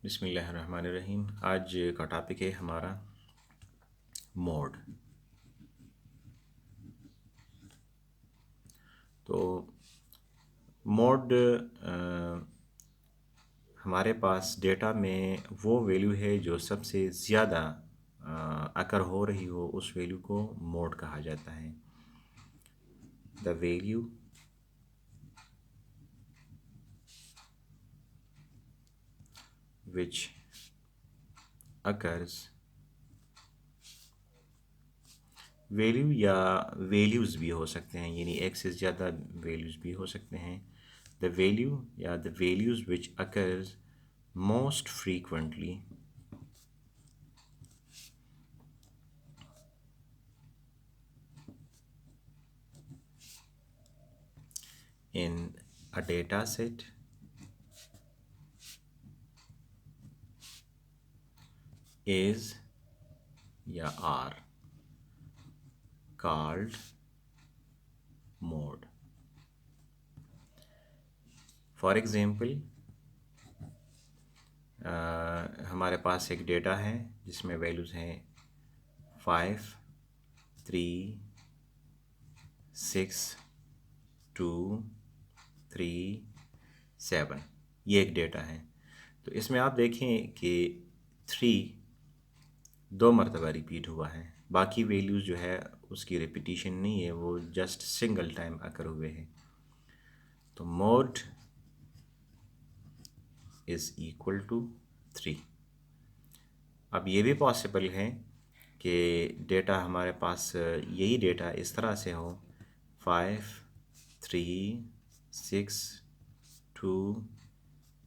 बिस्मिल्लाहिर्रहमानिर्रहीम। आज का टॉपिक है हमारा मोड। तो मोड हमारे पास डेटा में वो वैल्यू है जो सबसे ज़्यादा अकर हो रही हो, उस वैल्यू को मोड कहा जाता है। The value which occurs, value या वैल्यूज़ भी हो सकते हैं, यानी एक से ज़्यादा वैल्यूज़ भी हो सकते हैं। द वैल्यू या the values which occurs most frequently in a data set is या are called mode. For example, हमारे पास एक डेटा है जिसमें वैल्यूज़ हैं 5, 3, 6, 2, 3, 7। ये एक डेटा है। तो इसमें आप देखें कि 3 दो मरतबा रिपीट हुआ है, बाकी वैल्यूज़ जो है उसकी रिपीटिशन नहीं है, वो जस्ट सिंगल टाइम अकर हुए हैं। तो मोड इज़ इक्वल टू 3। अब ये भी पॉसिबल है कि डेटा हमारे पास यही डेटा इस तरह से हो 5, 3, 6, 2,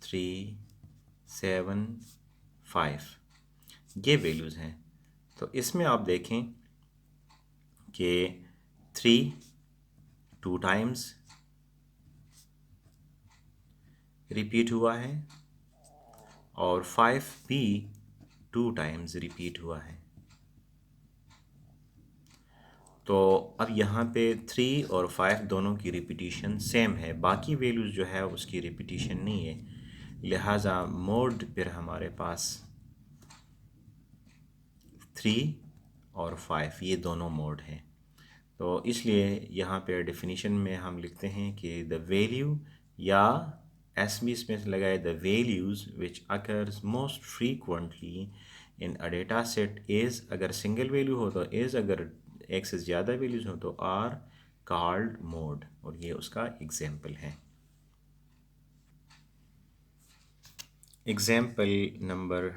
3, 7, 5 ये वैल्यूज़ हैं। तो इसमें आप देखें कि 3 2 टाइम्स रिपीट हुआ है और 5 भी 2 टाइम्स रिपीट हुआ है। तो अब यहाँ पे 3 और 5 दोनों की रिपीटिशन सेम है, बाकी वैल्यूज़ जो है उसकी रिपीटिशन नहीं है, लिहाजा मोड फिर हमारे पास 3 और 5 ये दोनों मोड हैं। तो इसलिए यहाँ पे डेफिनेशन में हम लिखते हैं कि द वैल्यू या एस बी इसमें लगाए the values which occurs most frequently in a data set is, अगर सिंगल वैल्यू हो तो इज़, अगर एक से ज़्यादा वैल्यूज़ हो तो आर कॉल्ड मोड। और ये उसका एग्जाम्पल है। Example number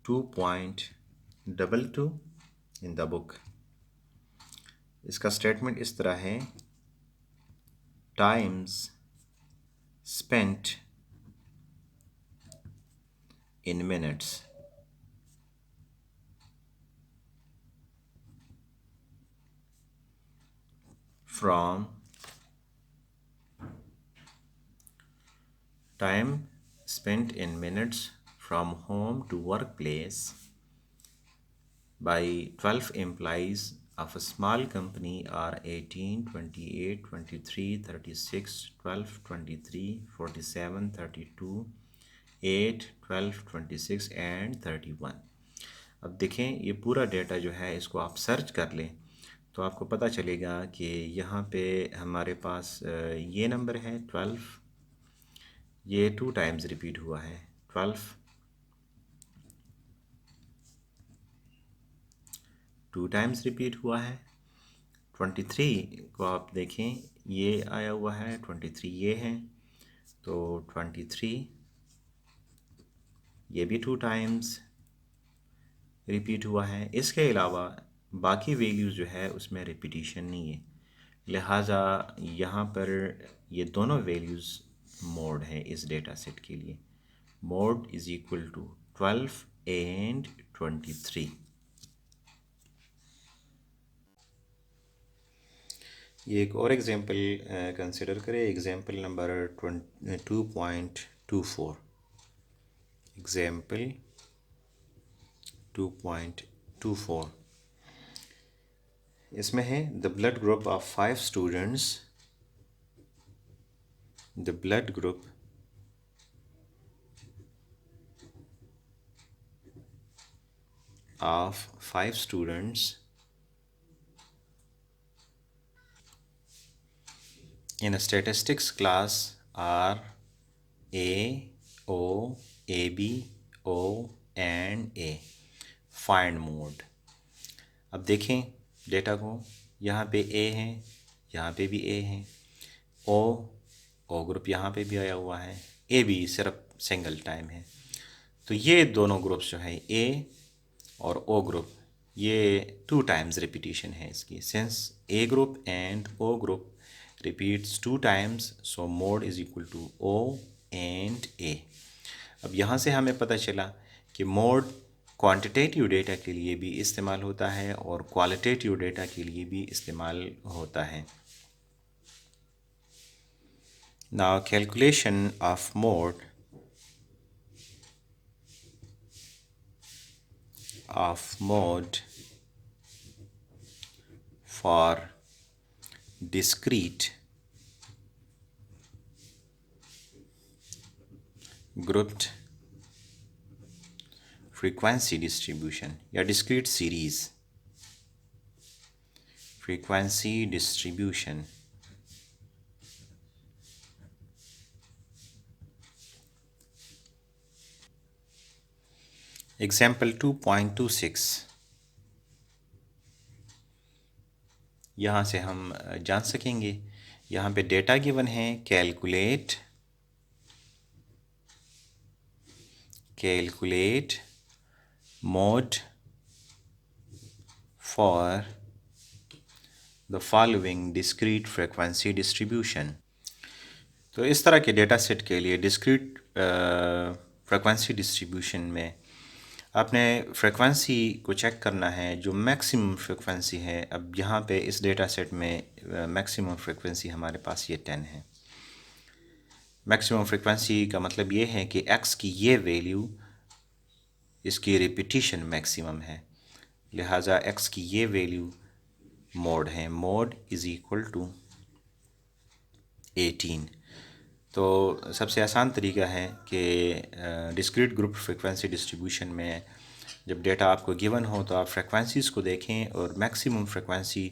2.22 in the book. इसका स्टेटमेंट इस तरह है, times spent in minutes from time spent in minutes from home to workplace by 12 employees of a small company are 18, 28, 23, 36, 12, 23, 47, 32, 8, 12, 26 and 31। अब देखें ये पूरा डेटा जो है इसको आप सर्च कर लें तो आपको पता चलेगा कि यहाँ पे हमारे पास ये नंबर है 12, ये 2 टाइम्स रिपीट हुआ है। 12 2 टाइम्स रिपीट हुआ है। 23 को आप देखें, ये आया हुआ है, 23 ये है, तो 23 ये भी 2 टाइम्स रिपीट हुआ है। इसके अलावा बाकी वैल्यूज़ जो है उसमें रिपीटिशन नहीं है, लिहाजा यहाँ पर ये दोनों वैल्यूज़ मोड है इस डेटा सेट के लिए। Mode is equal to 12 and 23। ये एक और एग्जांपल कंसिडर करें। Example number 2.24। एग्जांपल 2.24 इसमें है the blood group of 5 students, the blood group of 5 students in a statistics class are A, O, AB, O and A. Find mode. अब देखें data को, यहाँ पे A है, यहाँ पे भी A है, O ग्रुप यहाँ पे भी आया हुआ है, A भी सिर्फ सिंगल टाइम है। तो ये दोनों ग्रुप्स जो है A और O ग्रुप, ये 2 टाइम्स रिपीटिशन है इसकी। Since A group and O group repeats 2 times, so mode is equal to O and A। अब यहाँ से हमें पता चला कि मोड क्वांटिटेटिव डेटा के लिए भी इस्तेमाल होता है और क्वालिटेटिव डेटा के लिए भी इस्तेमाल होता है। Now calculation of mode for discrete grouped frequency distribution या discrete series frequency distribution। Example 2.26, यहाँ से हम जान सकेंगे। यहाँ पे डेटा गिवन है, calculate mode for the following discrete frequency distribution. तो इस तरह के डेटा सेट के लिए डिस्क्रीट फ्रीक्वेंसी डिस्ट्रीब्यूशन में आपने फ्रीक्वेंसी को चेक करना है जो मैक्सिमम फ्रीक्वेंसी है। अब यहाँ पे इस डेटा सेट में मैक्सिमम फ्रीक्वेंसी हमारे पास ये 10 है। मैक्सिमम फ्रीक्वेंसी का मतलब ये है कि x की ये वैल्यू, इसकी रिपीटिशन मैक्सिमम है, लिहाजा x की ये वैल्यू मोड है। Mode is equal to 18। तो सबसे आसान तरीका है कि डिस्क्रीट ग्रुप फ्रीक्वेंसी डिस्ट्रीब्यूशन में जब डेटा आपको गिवन हो तो आप फ्रीक्वेंसीज़ को देखें और मैक्सिमम फ्रीक्वेंसी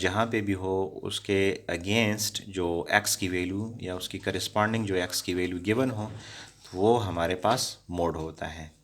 जहाँ पे भी हो उसके अगेंस्ट जो x की वैल्यू या उसकी करस्पॉन्डिंग जो x की वैल्यू गिवन हो, तो वो हमारे पास मोड होता है।